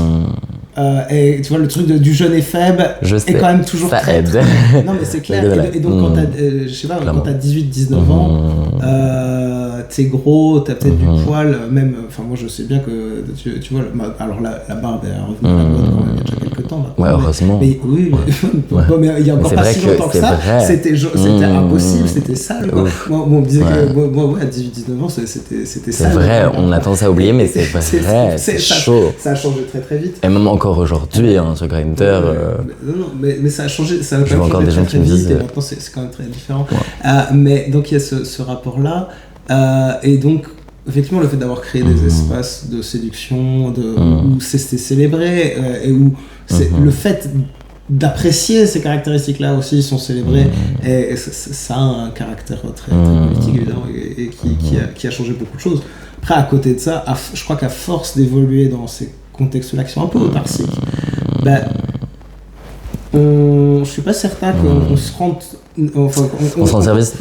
Speaker 1: et tu vois, le truc du jeune et faible est quand même toujours
Speaker 2: ça
Speaker 1: très,
Speaker 2: aide.
Speaker 1: non mais c'est clair. Et donc quand t'as 18-19 ans, t'es gros, t'as peut-être du poil, même, moi je sais bien que tu vois, alors la barbe est revenue à la mode quand même, il y a déjà quelques temps maintenant.
Speaker 2: Ouais, heureusement.
Speaker 1: Mais oui, mais il y a encore pas si longtemps que ça, c'était impossible, c'était sale quoi. Moi on me disait que moi à 18-19 ans c'était sale.
Speaker 2: C'est vrai, on a tendance à oublier, mais c'est vrai, c'est chaud.
Speaker 1: Ça a changé très très vite.
Speaker 2: Et même encore aujourd'hui, sur Grindr.
Speaker 1: Non, mais ça a changé, ça a
Speaker 2: je vois encore des gens qui me disent.
Speaker 1: Et maintenant c'est quand même très différent. Mais donc il y a ce rapport-là. Et donc, effectivement, le fait d'avoir créé des espaces de séduction, où c'était célébré, et où le fait d'apprécier ces caractéristiques-là aussi sont célébrées, et ça a un caractère très, très politique, évidemment, et qui a changé beaucoup de choses. Après, à côté de ça, je crois qu'à force d'évoluer dans ces contextes-là qui sont un peu autarciques, je suis pas certain qu'on se rende... on se rend
Speaker 2: service.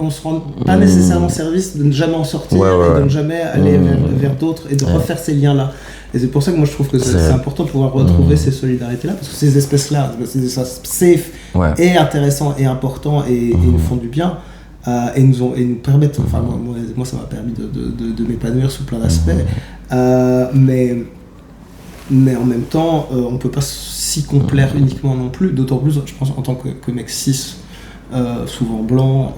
Speaker 1: On se rend pas nécessairement service de ne jamais en sortir, et de ne jamais aller vers d'autres et de refaire ces liens-là. Et c'est pour ça que moi je trouve que c'est important de pouvoir retrouver ces solidarités-là, parce que ces espèces-là, c'est des espaces safe et intéressants et importants et nous font du bien. Et nous permettent, moi ça m'a permis de m'épanouir sous plein d'aspects, mais en même temps on peut pas s'y complaire uniquement non plus, d'autant plus je pense en tant que mec cis, souvent blanc,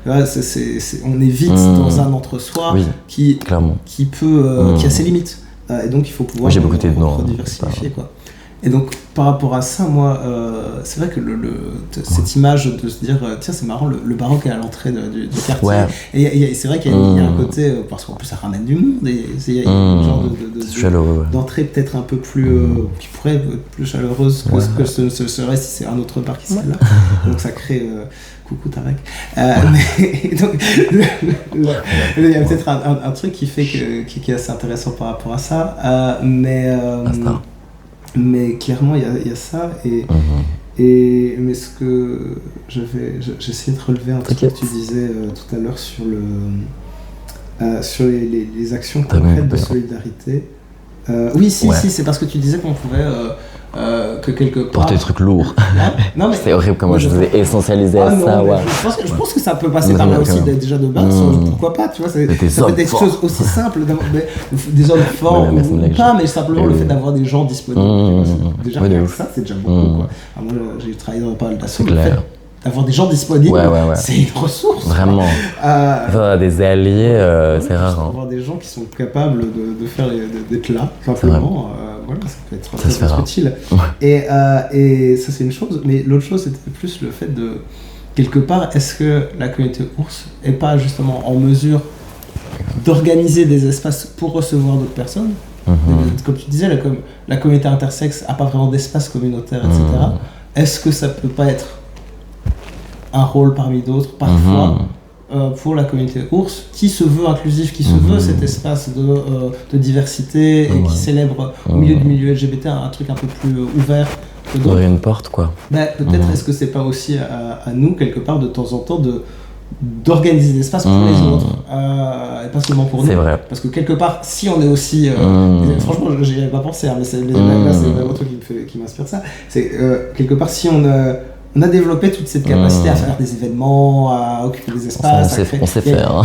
Speaker 1: on est vite dans un entre-soi qui a ses limites, et donc il faut pouvoir diversifier quoi. Et donc par rapport à ça, moi c'est vrai que cette image de se dire tiens c'est marrant, le baroque est à l'entrée du quartier, et c'est vrai qu'il y a un côté, parce qu'en plus ça ramène du monde, et il y a un genre d'entrée peut-être un peu plus qui pourrait être plus chaleureuse que ce serait si c'est un autre bar qui serait là. Donc ça crée coucou Tarek, mais donc il y a peut-être un truc qui fait qui est assez intéressant par rapport à ça, mais clairement il y a ça, mais ce que j'essayais de relever un truc que tu disais tout à l'heure sur les actions concrètes de solidarité. Si, c'est parce que tu disais qu'on pouvait que quelque part
Speaker 2: porter des trucs lourds.
Speaker 1: Non, mais
Speaker 2: c'est horrible comment je vous ai essentialisé à ça.
Speaker 1: Je pense que ça peut passer par là aussi, déjà de base. Pourquoi pas, tu vois, ça peut être des choses aussi simples, des hommes forts ou pas, mais simplement le fait d'avoir des gens disponibles. Déjà ça c'est déjà beaucoup quoi. Moi j'ai travaillé dans pas mal d'assos, le fait d'avoir des gens disponibles, c'est une ressource.
Speaker 2: Vraiment. Des alliés, c'est rare.
Speaker 1: Avoir des gens qui sont capables de faire d'être là, simplement. Ça peut être très utile. Et ça c'est une chose, mais l'autre chose c'était plus le fait de, quelque part, est-ce que la communauté ours est pas justement en mesure d'organiser des espaces pour recevoir d'autres personnes, comme tu disais, la communauté intersexe a pas vraiment d'espace communautaire, etc. Est-ce que ça peut pas être un rôle parmi d'autres, parfois, pour la communauté ours, qui se veut inclusif, qui se veut cet espace de diversité, et qui célèbre au milieu du milieu LGBT un truc un peu plus ouvert que d'autres.
Speaker 2: Ouvrir une porte, quoi.
Speaker 1: Peut-être est-ce que c'est pas aussi à nous, quelque part, de temps en temps, d'organiser des espaces pour les autres, et pas seulement pour nous.
Speaker 2: C'est vrai.
Speaker 1: Parce que quelque part, si on est aussi... franchement, j'y avais pas pensé, mais là, c'est vraiment un truc qui m'inspire ça. C'est quelque part, si on a développé toute cette capacité à faire des événements, à occuper des espaces.
Speaker 2: On sait faire.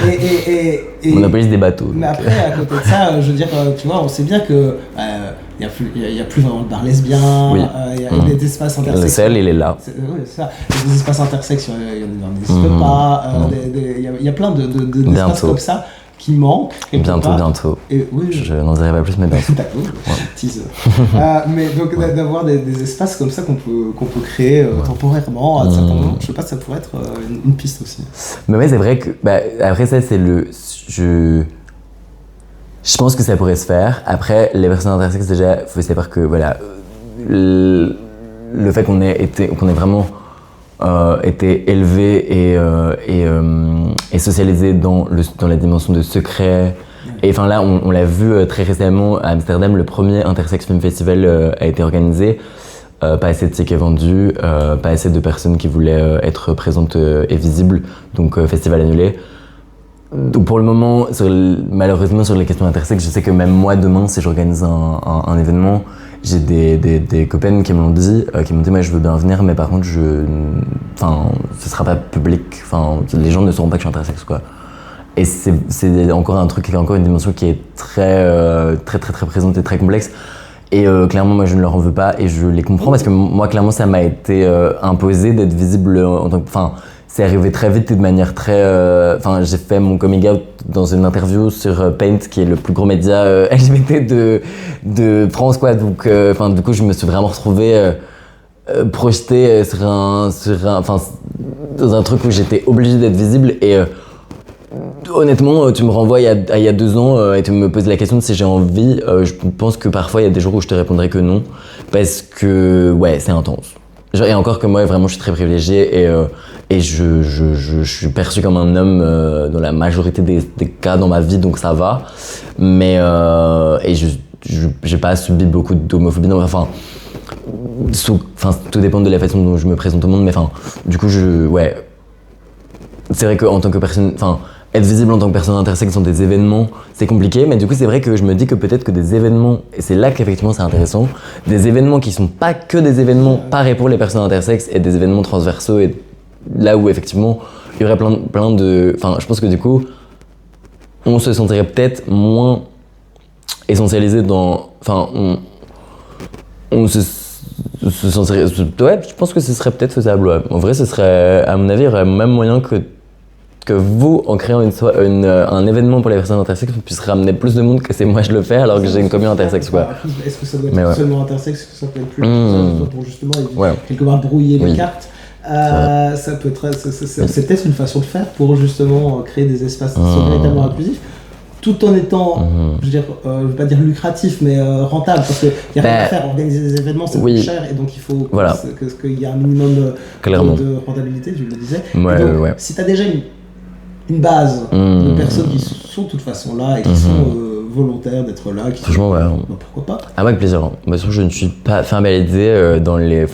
Speaker 1: Et
Speaker 2: on monopolise des bateaux.
Speaker 1: Mais après, à côté de ça, je veux dire, tu vois, on sait bien que il y a plus vraiment de bar lesbien, il y a des espaces intersexes.
Speaker 2: Le seul, il est là.
Speaker 1: C'est ça. Des espaces intersexes, il n'existe pas. Il y a plein d'espaces comme ça qui manque.
Speaker 2: Bientôt.
Speaker 1: Et, oui,
Speaker 2: je n'en dirai pas plus, mais bientôt.
Speaker 1: Teaser. Mais donc d'avoir des espaces comme ça qu'on peut créer temporairement à certains moments, je sais pas, ça pourrait être une piste aussi.
Speaker 2: Mais ouais, c'est vrai que après ça c'est je pense que ça pourrait se faire. Après, les personnes intersexes, déjà, il faut savoir que voilà, le fait qu'on ait vraiment été élevés et socialisés dans la dimension de secret. Et enfin là, on l'a vu très récemment à Amsterdam, le premier Intersex Film Festival a été organisé. Pas assez de tickets vendus, pas assez de personnes qui voulaient être présentes et visibles, donc festival annulé. Donc pour le moment, malheureusement sur les questions intersexes, je sais que même moi demain, si j'organise un événement, j'ai des copaines qui m'ont dit moi je veux bien venir, mais par contre ce sera pas public, les gens ne sauront pas que je suis intersexe quoi. Et c'est encore un truc, encore une dimension qui est très présente et très complexe. Et clairement moi je ne leur en veux pas et je les comprends parce que moi clairement ça m'a été imposé d'être visible en tant que, c'est arrivé très vite et de manière très... j'ai fait mon coming out dans une interview sur Paint, qui est le plus gros média LGBT de France, quoi. Donc, du coup, je me suis vraiment retrouvé projeté dans un truc où j'étais obligé d'être visible. Et honnêtement, tu me renvoies il y a 2 ans et tu me poses la question de si j'ai envie. Je pense que parfois, il y a des jours où je te répondrai que non, parce que, ouais, c'est intense. Et encore que moi, vraiment, je suis très privilégié et je suis perçu comme un homme dans la majorité des cas dans ma vie, donc ça va. Mais j'ai pas subi beaucoup d'homophobie. Tout dépend de la façon dont je me présente au monde, mais du coup, c'est vrai qu'en tant que personne, être visible en tant que personne intersexe dans des événements, c'est compliqué, mais du coup c'est vrai que je me dis que peut-être que des événements, et c'est là qu'effectivement c'est intéressant, des événements qui sont pas que des événements par et pour les personnes intersexes et des événements transversaux, et là où effectivement il y aurait plein de... je pense que du coup, on se sentirait peut-être moins essentialisé dans... on se sentirait... Ouais, je pense que ce serait peut-être faisable, ouais. En vrai, ce serait, à mon avis, il y aurait même moyen que vous, en créant un événement pour les personnes intersexes, vous puissiez ramener plus de monde que c'est moi je le fais alors que j'ai une communauté intersexe quoi.
Speaker 1: Est-ce que ça doit être seulement intersexe, est-ce que ça peut être plus pour justement quelque part brouiller les cartes ça peut être, c'est peut-être une façon de faire pour justement créer des espaces qui sont véritablement inclusifs, tout en étant, je veux pas dire lucratif, mais rentable, parce qu'il n'y a rien à faire, organiser des événements c'est plus cher, et donc il faut qu'il y ait un minimum de rentabilité, je le disais. Si tu as déjà une base de personnes qui sont de toute façon là et qui sont volontaires d'être là, pourquoi pas.
Speaker 2: Avec plaisir. Bien sûr, je ne suis pas fermé à l'idée. Dans les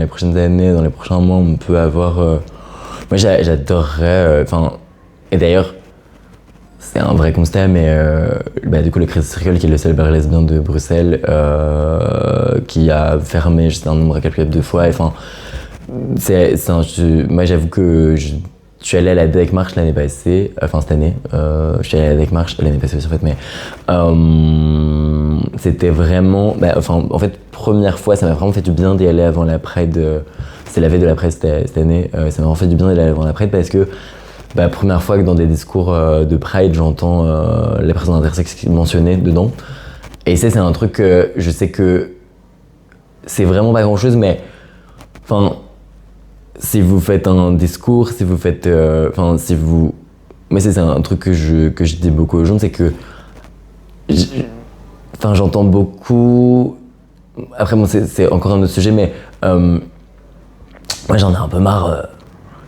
Speaker 2: prochaines années, dans les prochains mois, on peut avoir. Moi, j'adorerais. Et d'ailleurs, c'est un vrai constat, mais du coup, le Crazy Circle, qui est le seul bar lesbien de Bruxelles, qui a fermé juste un nombre incalculable de fois. Moi, j'avoue que je suis allé à la Dec March l'année passée, cette année. Je suis allé à la Dec March l'année passée aussi en fait, mais c'était vraiment, en fait, première fois, ça m'a vraiment fait du bien d'y aller avant la Pride. C'est la veille de la Pride cette année. Ça m'a vraiment fait du bien d'y aller avant la Pride parce que première fois que dans des discours de Pride, j'entends les personnes intersexes mentionnées dedans. Et ça, c'est un truc que je sais que c'est vraiment pas grand chose, mais si vous faites un discours, si vous faites... Mais c'est un truc que je dis beaucoup aux gens, c'est que... j'entends beaucoup... Après, c'est encore un autre sujet, mais... moi, j'en ai un peu marre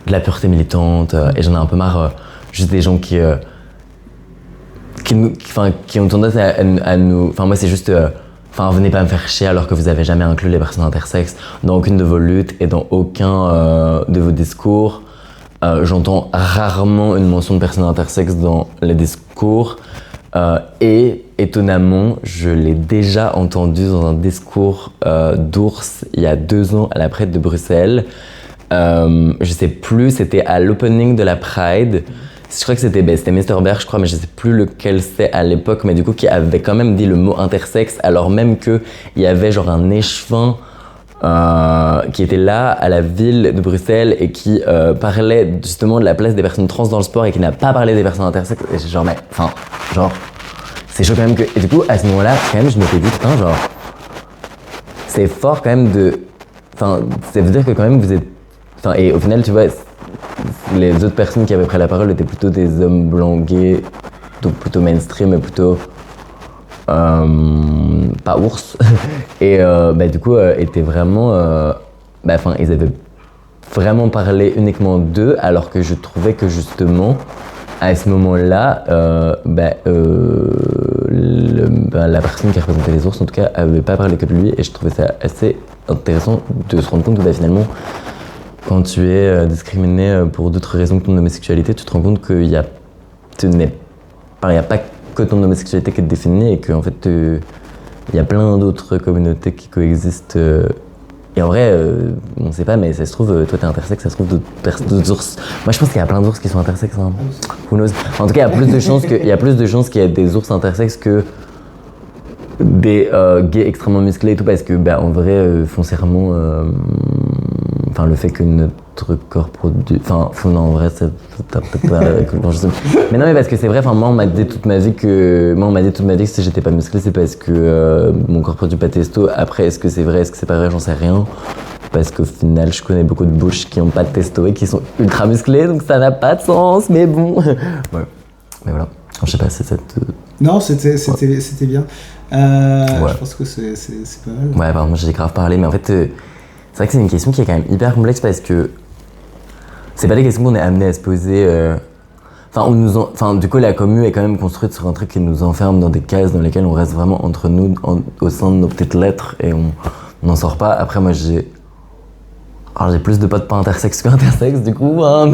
Speaker 2: de la pureté militante, et j'en ai un peu marre juste des gens qui ont tendance à nous... moi, c'est juste... venez pas me faire chier alors que vous avez jamais inclus les personnes intersexes dans aucune de vos luttes et dans aucun de vos discours. J'entends rarement une mention de personnes intersexes dans les discours. Et étonnamment, je l'ai déjà entendu dans un discours d'Ours il y a 2 ans à la Pride de Bruxelles. Je sais plus, c'était à l'opening de la Pride. Je crois que c'était Mr. Berg, je crois, mais je sais plus lequel c'est à l'époque, mais du coup qui avait quand même dit le mot intersexe, alors même qu'il y avait genre un échevin qui était là à la ville de Bruxelles et qui parlait justement de la place des personnes trans dans le sport et qui n'a pas parlé des personnes intersexes. Et j'ai genre, mais, enfin, genre, c'est chaud quand même que. Et du coup, à ce moment-là, quand même, je m'étais dit, putain, genre, c'est fort quand même de. Enfin, ça veut dire que quand même vous êtes. Enfin, et au final, tu vois, les autres personnes qui avaient pris la parole étaient plutôt des hommes blancs gays, donc plutôt mainstream et plutôt. Pas ours. Et du coup, étaient vraiment. Ils avaient vraiment parlé uniquement d'eux, alors que je trouvais que justement, à ce moment-là, la personne qui représentait les ours, en tout cas, avait pas parlé que de lui, et je trouvais ça assez intéressant de se rendre compte que finalement, quand tu es discriminé pour d'autres raisons que ton homosexualité, tu te rends compte qu'il y a pas que ton homosexualité qui est définie et qu'en fait, il y a plein d'autres communautés qui coexistent. Et en vrai, on sait pas, mais ça se trouve, toi t'es intersexe, ça se trouve d'autres ours. Moi je pense qu'il y a plein d'ours qui sont intersexes. Hein. Who knows? En tout cas, il y a plus de chances qu'il y ait des ours intersexes que des gays extrêmement musclés et tout, parce que en vrai, foncièrement, le fait que notre corps produit. Non, en vrai, c'est peut-être pas. Mais non, mais parce que c'est vrai, moi on m'a dit toute ma vie que si j'étais pas musclé, c'est parce que mon corps produit pas de testo. Après, est-ce que c'est vrai, est-ce que c'est pas vrai, j'en sais rien. Parce qu'au final, je connais beaucoup de bouches qui ont pas de testo et qui sont ultra musclées, donc ça n'a pas de sens, mais bon. Ouais. Mais voilà. Je sais pas si cette.
Speaker 1: Non, c'était bien. Je pense que c'est pas mal.
Speaker 2: Ouais, moi j'ai grave parlé, mais en fait. C'est vrai que c'est une question qui est quand même hyper complexe parce que c'est pas des questions qu'on est amené à se poser. Du coup, la commu est quand même construite sur un truc qui nous enferme dans des cases dans lesquelles on reste vraiment entre nous, au sein de nos petites lettres et on n'en sort pas. Après, moi, j'ai plus de potes pas intersexes qu'intersexes, du coup, hein,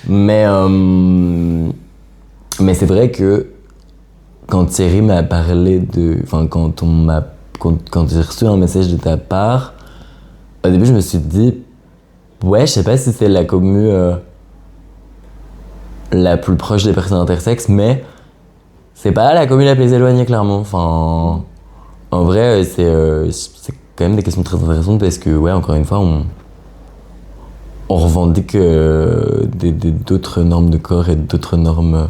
Speaker 2: mais c'est vrai que quand Thierry m'a parlé de. Quand j'ai reçu un message de ta part. Au début, je me suis dit, ouais, je sais pas si c'est la commu la plus proche des personnes intersexes, mais c'est pas la commu la plus éloignée, clairement. En vrai, c'est quand même des questions très intéressantes parce que, ouais, encore une fois, on revendique d'autres normes de corps et d'autres normes.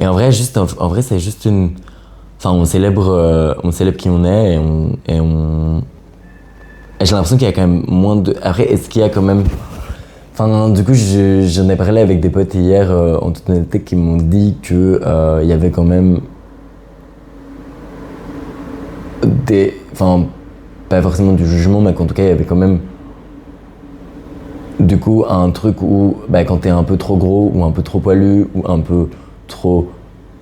Speaker 2: Et en vrai, c'est juste une. On célèbre qui on est et j'ai l'impression qu'il y a quand même moins de. Après, est-ce qu'il y a quand même. Du coup, j'en ai parlé avec des potes hier, en toute honnêteté, qui m'ont dit qu'il y avait quand même. Pas forcément du jugement, mais qu'en tout cas, il y avait quand même. Du coup, un truc où, quand t'es un peu trop gros, ou un peu trop poilu, ou un peu trop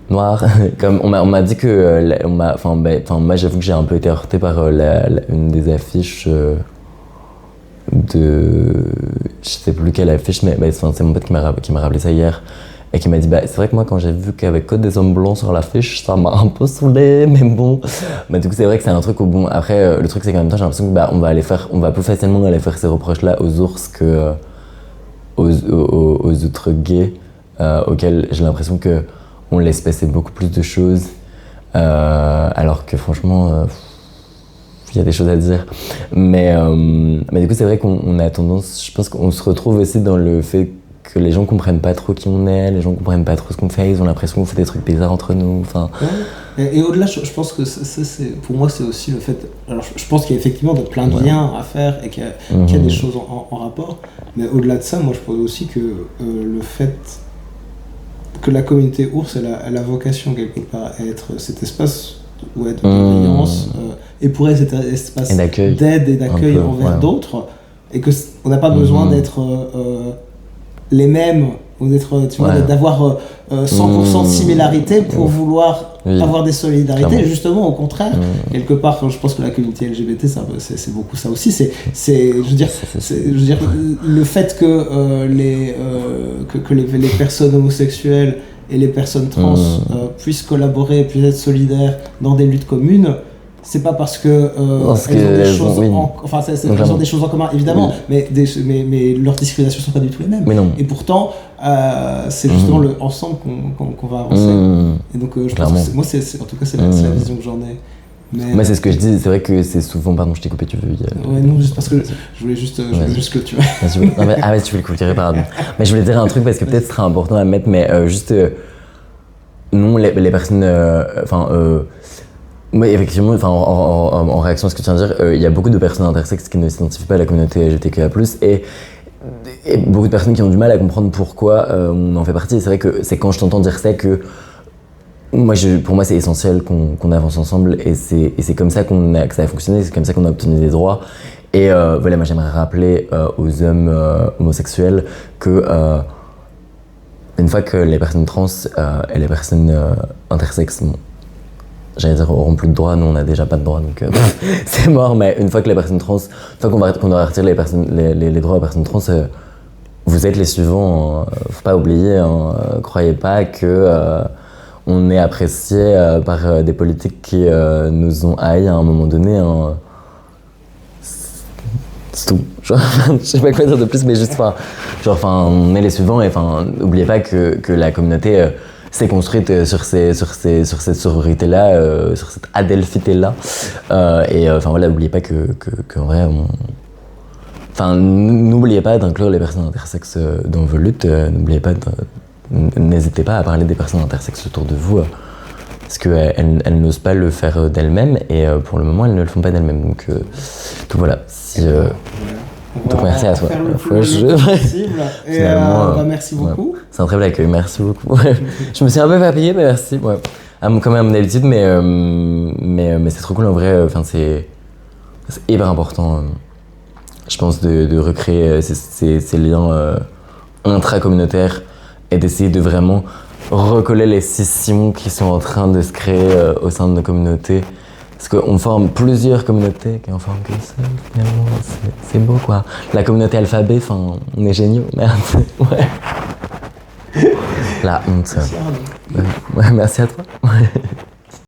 Speaker 2: noir, comme on m'a dit que moi j'avoue que j'ai un peu été heurté par une des affiches de je sais plus quelle affiche, mais c'est mon pote qui m'a rappelé ça hier et qui m'a dit c'est vrai que moi quand j'ai vu qu'il y avait que des hommes blonds sur l'affiche, ça m'a un peu saoulé, mais bon. Du coup c'est vrai que c'est un truc où après le truc c'est qu'en même temps j'ai l'impression que on va plus facilement aller faire ces reproches là aux ours que aux autres gays auxquels j'ai l'impression que on laisse passer beaucoup plus de choses, alors que franchement, il y a des choses à dire. Mais du coup, c'est vrai qu'on a tendance, je pense qu'on se retrouve aussi dans le fait que les gens comprennent pas trop qui on est, les gens comprennent pas trop ce qu'on fait, ils ont l'impression qu'on fait des trucs bizarres entre nous.
Speaker 1: Et au-delà, je pense que pour moi, c'est aussi le fait. Alors, je pense qu'il y a effectivement plein de liens à faire et qu'il y a des choses en rapport, mais au-delà de ça, moi, je pense aussi que le fait que la communauté ours elle a vocation quelque part à être cet espace de bienveillance et pour elle cet espace d'aide et d'accueil envers d'autres, et que on n'a pas besoin d'être les mêmes ou d'avoir 100% de similarité pour vouloir avoir des solidarités. Clairement. Justement, au contraire, quelque part, je pense que la communauté LGBT, c'est beaucoup ça aussi. Je veux dire, le fait que les personnes homosexuelles et les personnes trans puissent collaborer, puissent être solidaires dans des luttes communes. C'est pas parce que elles ont des choses en commun, évidemment, mais leurs discriminations sont pas du tout les mêmes. Et pourtant, c'est justement ensemble qu'on va avancer. Et donc, je pense que en tout cas, c'est la vision que j'en ai.
Speaker 2: Mais c'est ce que je dis, c'est vrai que c'est souvent. Pardon, je t'ai coupé, tu veux
Speaker 1: Ouais, non, juste parce que je voulais juste clôturer.
Speaker 2: Ah ouais, tu veux le clôturer, pardon. Mais je voulais dire un truc parce que peut-être ce sera important à mettre, mais juste. Non, les personnes. Oui, effectivement, en réaction à ce que tu viens de dire, il y a beaucoup de personnes intersexes qui ne s'identifient pas à la communauté LGBTQIA+, et beaucoup de personnes qui ont du mal à comprendre pourquoi on en fait partie. Et c'est vrai que c'est quand je t'entends dire ça que pour moi, c'est essentiel qu'on avance ensemble, et c'est comme ça que ça a fonctionné, c'est comme ça qu'on a obtenu des droits. Et voilà, moi j'aimerais rappeler aux hommes homosexuels que une fois que les personnes trans et les personnes intersexes, j'allais dire, auront plus de droits, nous on a déjà pas de droits, donc c'est mort. Mais une fois que les personnes trans, une fois qu'on aura retiré les droits aux personnes trans, vous êtes les suivants, faut pas oublier, croyez pas que on est apprécié par des politiques qui nous ont haïs à un moment donné. C'est tout. Genre, je sais pas quoi dire de plus, mais juste, on est les suivants, et n'oubliez pas que la communauté s'est construite sur cette sororité-là, sur cette adelphité-là. Voilà, n'oubliez pas qu'en vrai, n'oubliez pas d'inclure les personnes intersexes dans vos luttes, n'hésitez pas à parler des personnes intersexes autour de vous, parce qu'elles n'osent pas le faire d'elles-mêmes, et pour le moment, elles ne le font pas d'elles-mêmes. Donc voilà. Donc merci à toi.
Speaker 1: Merci beaucoup.
Speaker 2: Ouais. C'est un très bel accueil, merci beaucoup. Je me suis un peu papillé, mais merci. Ouais. Comme à mon habitude, mais c'est trop cool en vrai. C'est hyper important, je pense, de recréer ces liens intra-communautaires, et d'essayer de vraiment recoller les scissions qui sont en train de se créer au sein de nos communautés. Parce qu'on forme plusieurs communautés qui en forment qu'une seule, finalement. C'est beau, quoi. La communauté alphabet, on est géniaux, merde. Ouais. La honte.
Speaker 1: Merci,
Speaker 2: ouais, merci à toi.